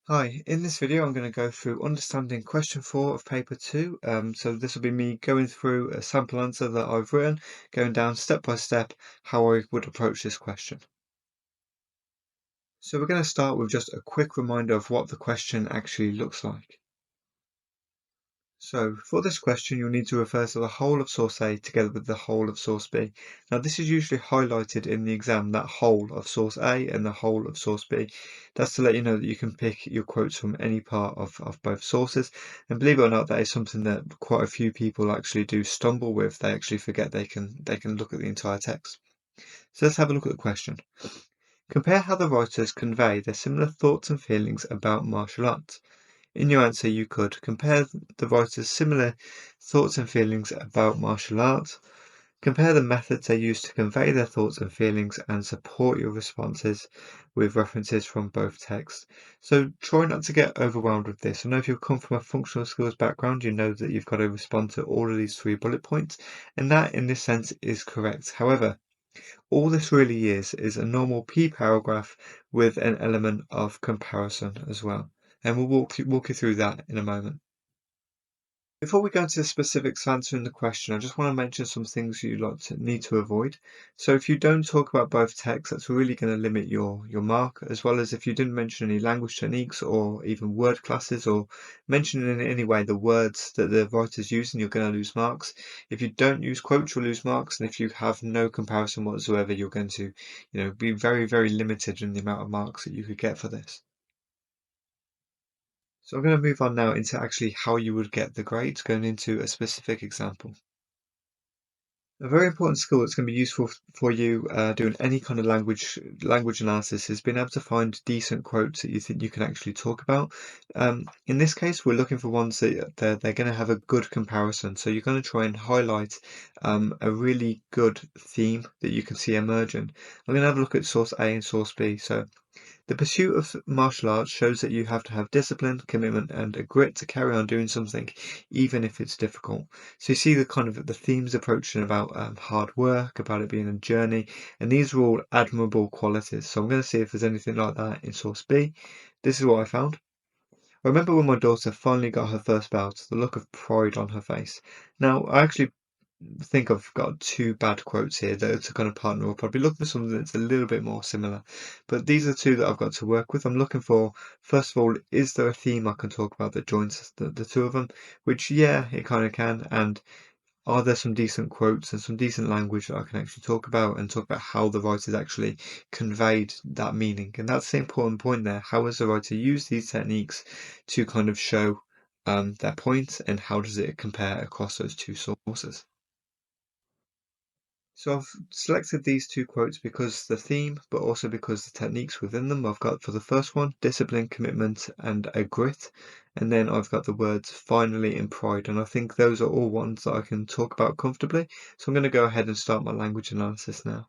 Hi, in this video I'm going to go through understanding question 4 of paper 2. So this will be me going through a sample answer that I've written, going down step by step how I would approach this question. So we're going to start with just a quick reminder of what the question actually looks like. So for this question, you'll need to refer to the whole of source A together with the whole of source B. Now this is usually highlighted in the exam, that whole of source A and the whole of source B. That's to let you know that you can pick your quotes from any part of both sources. And believe it or not, that is something that quite a few people actually do stumble with. They actually forget they can look at the entire text. So let's have a look at the question. Compare how the writers convey their similar thoughts and feelings about martial arts. In your answer, you could compare the writer's similar thoughts and feelings about martial arts, compare the methods they use to convey their thoughts and feelings, and support your responses with references from both texts. So try not to get overwhelmed with this. I know if you come from a functional skills background, you know that you've got to respond to all of these 3 bullet points, and that in this sense is correct. However, all this really is a normal P paragraph with an element of comparison as well. And we'll walk you through that in a moment. Before we go into the specifics of answering the question, I just want to mention some things you need to avoid. So if you don't talk about both texts, that's really going to limit your mark, as well as if you didn't mention any language techniques or even word classes or mention in any way the words that the writer's using, you're going to lose marks. If you don't use quotes, you'll lose marks, and if you have no comparison whatsoever, you're going to, be very, very limited in the amount of marks that you could get for this. So I'm going to move on now into actually how you would get the grades, going into a specific example. A very important skill that's going to be useful for you doing any kind of language analysis is being able to find decent quotes that you think you can actually talk about. In this case, we're looking for ones that they're going to have a good comparison. So you're going to try and highlight a really good theme that you can see emerging. I'm going to have a look at source A and source B. So the pursuit of martial arts shows that you have to have discipline, commitment, and a grit to carry on doing something, even if it's difficult. So you see the themes approaching about hard work, about it being a journey, and these are all admirable qualities. So I'm going to see if there's anything like that in source B. This is what I found. I remember when my daughter finally got her first bout, the look of pride on her face. Now, I actually think I've got 2 bad quotes here that are going to partner up. I'll be looking for something that's a little bit more similar. But these are 2 that I've got to work with. I'm looking for, first of all, is there a theme I can talk about that joins the 2 of them? Which, yeah, it kind of can. And are there some decent quotes and some decent language that I can actually talk about and talk about how the writers actually conveyed that meaning? And that's the important point there. How has the writer used these techniques to kind of show their point, and how does it compare across those 2 sources? So I've selected these 2 quotes because the theme, but also because the techniques within them. I've got, for the first one, discipline, commitment, and a grit. And then I've got the words finally and pride. And I think those are all ones that I can talk about comfortably. So I'm going to go ahead and start my language analysis now.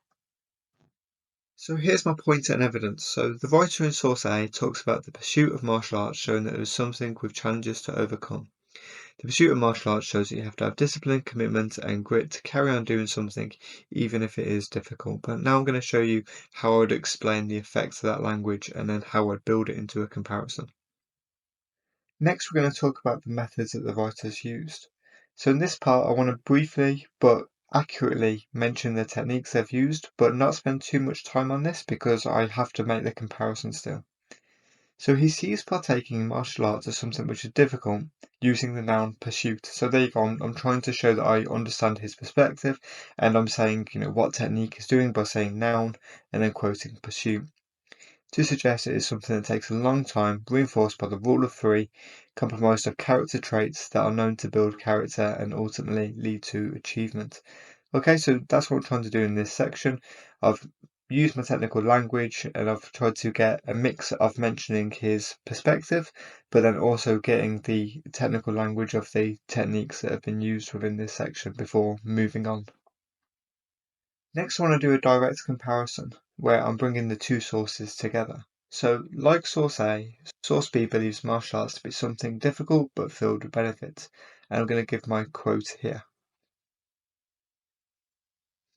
So here's my pointer and evidence. So the writer in source A talks about the pursuit of martial arts, showing that there is something with challenges to overcome. The pursuit of martial arts shows that you have to have discipline, commitment, and grit to carry on doing something, even if it is difficult. But now I'm going to show you how I would explain the effects of that language and then how I'd build it into a comparison. Next, we're going to talk about the methods that the writers used. So in this part, I want to briefly but accurately mention the techniques they've used, but not spend too much time on this because I have to make the comparison still. So he sees partaking in martial arts as something which is difficult, using the noun pursuit. So there you go. I'm trying to show that I understand his perspective, and I'm saying, what technique is doing by saying noun and then quoting pursuit. To suggest it is something that takes a long time, reinforced by the rule of 3, comprised of character traits that are known to build character and ultimately lead to achievement. Okay, so that's what I'm trying to do in this section. I've used my technical language and I've tried to get a mix of mentioning his perspective, but then also getting the technical language of the techniques that have been used within this section before moving on. Next, I want to do a direct comparison where I'm bringing the 2 sources together. So, like source A, source B believes martial arts to be something difficult but filled with benefits. And I'm going to give my quote here.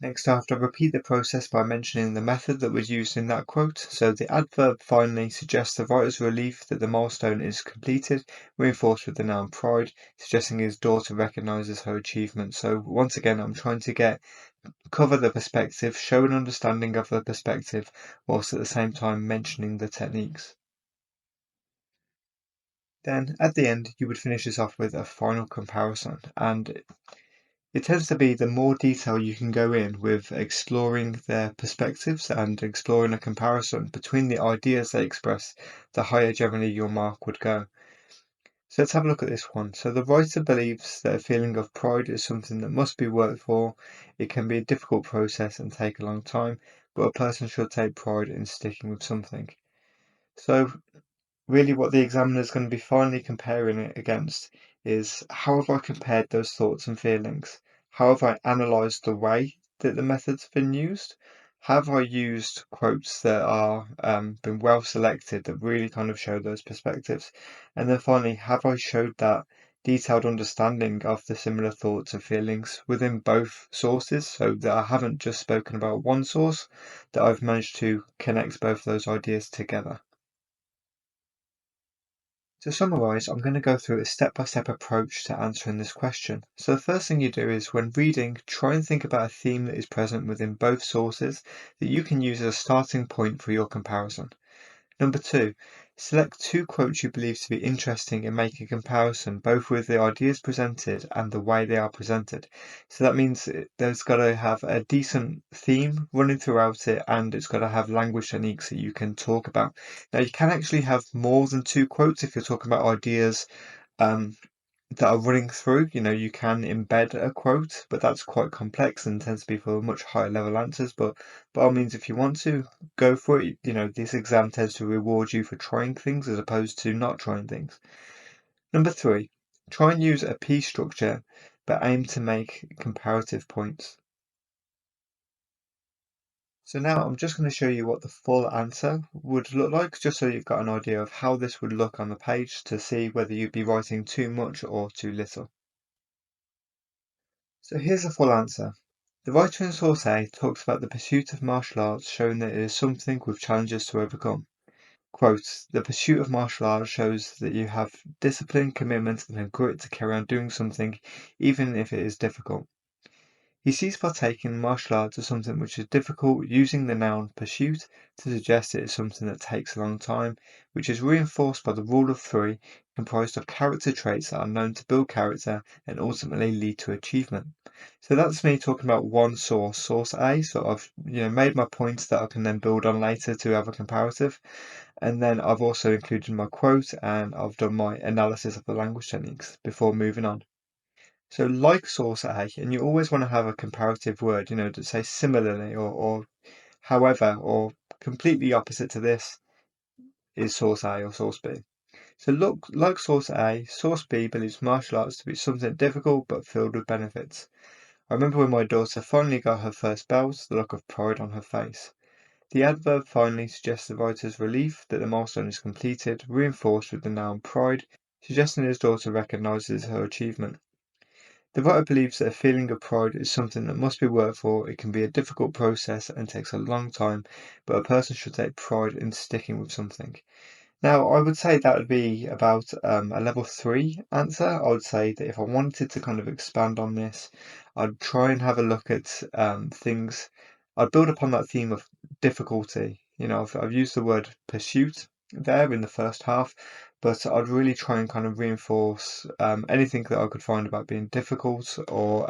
Next, I have to repeat the process by mentioning the method that was used in that quote. So the adverb finally suggests the writer's relief that the milestone is completed, reinforced with the noun pride, suggesting his daughter recognises her achievement. So once again, I'm trying to cover the perspective, show an understanding of the perspective, whilst at the same time mentioning the techniques. Then at the end, you would finish this off with a final comparison, and it tends to be the more detail you can go in with exploring their perspectives and exploring a comparison between the ideas they express, the higher generally your mark would go. So let's have a look at this one. So the writer believes that a feeling of pride is something that must be worked for. It can be a difficult process and take a long time, but a person should take pride in sticking with something. So really what the examiner is going to be finally comparing it against is how have I compared those thoughts and feelings? How have I analysed the way that the method's been used? Have I used quotes that are been well selected that really kind of show those perspectives? And then finally, have I showed that detailed understanding of the similar thoughts and feelings within both sources so that I haven't just spoken about one source, that I've managed to connect both those ideas together? To summarize, I'm going to go through a step-by-step approach to answering this question. So the first thing you do is when reading, try and think about a theme that is present within both sources that you can use as a starting point for your comparison. Number two, select two quotes you believe to be interesting and make a comparison both with the ideas presented and the way they are presented. So that means there's got to have a decent theme running throughout it, and it's got to have language techniques that you can talk about. Now, you can actually have more than two quotes if you're talking about ideas um, that are running through. You can embed a quote, but that's quite complex and tends to be for much higher level answers. But by all means, if you want to go for it, this exam tends to reward you for trying things as opposed to not trying things. Number three, try and use a P structure, but aim to make comparative points. So now I'm just going to show you what the full answer would look like, just so you've got an idea of how this would look on the page to see whether you'd be writing too much or too little. So here's the full answer. The writer in source A talks about the pursuit of martial arts, showing that it is something with challenges to overcome. Quote, the pursuit of martial arts shows that you have discipline, commitment, and a grit to carry on doing something, even if it is difficult. He sees partaking in martial arts as something which is difficult, using the noun pursuit to suggest it is something that takes a long time, which is reinforced by the rule of three, comprised of character traits that are known to build character and ultimately lead to achievement. So that's me talking about one source, source A. So I've made my points that I can then build on later to have a comparative, and then I've also included my quote and I've done my analysis of the language techniques before moving on. So like source A, and you always want to have a comparative word, to say similarly or however, or completely opposite to this is source A or source B. So look, like source B believes martial arts to be something difficult but filled with benefits. I remember when my daughter finally got her first belt, the look of pride on her face. The adverb finally suggests the writer's relief that the milestone is completed, reinforced with the noun pride, suggesting his daughter recognises her achievement. The writer believes that a feeling of pride is something that must be worked for. It can be a difficult process and takes a long time, but a person should take pride in sticking with something. Now, I would say that would be about a level 3 answer. I would say that if I wanted to kind of expand on this, I'd try and have a look at things. I'd build upon that theme of difficulty. I've used the word pursuit there in the first half, but I'd really try and kind of reinforce anything that I could find about being difficult or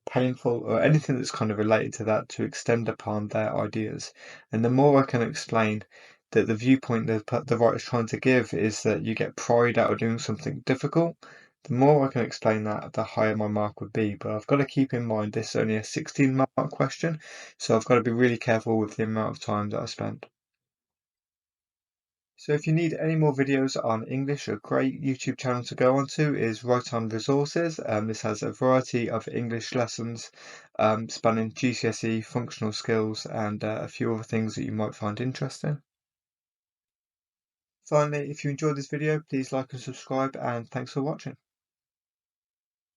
painful or anything that's kind of related to that to extend upon their ideas. And the more I can explain that the viewpoint that the writer's trying to give is that you get pride out of doing something difficult, the more I can explain that, the higher my mark would be. But I've got to keep in mind this is only a 16-mark question, so I've got to be really careful with the amount of time that I spend. So if you need any more videos on English, a great YouTube channel to go onto is Right On Resources. This has a variety of English lessons spanning GCSE, functional skills, and a few other things that you might find interesting. Finally, if you enjoyed this video, please like and subscribe, and thanks for watching.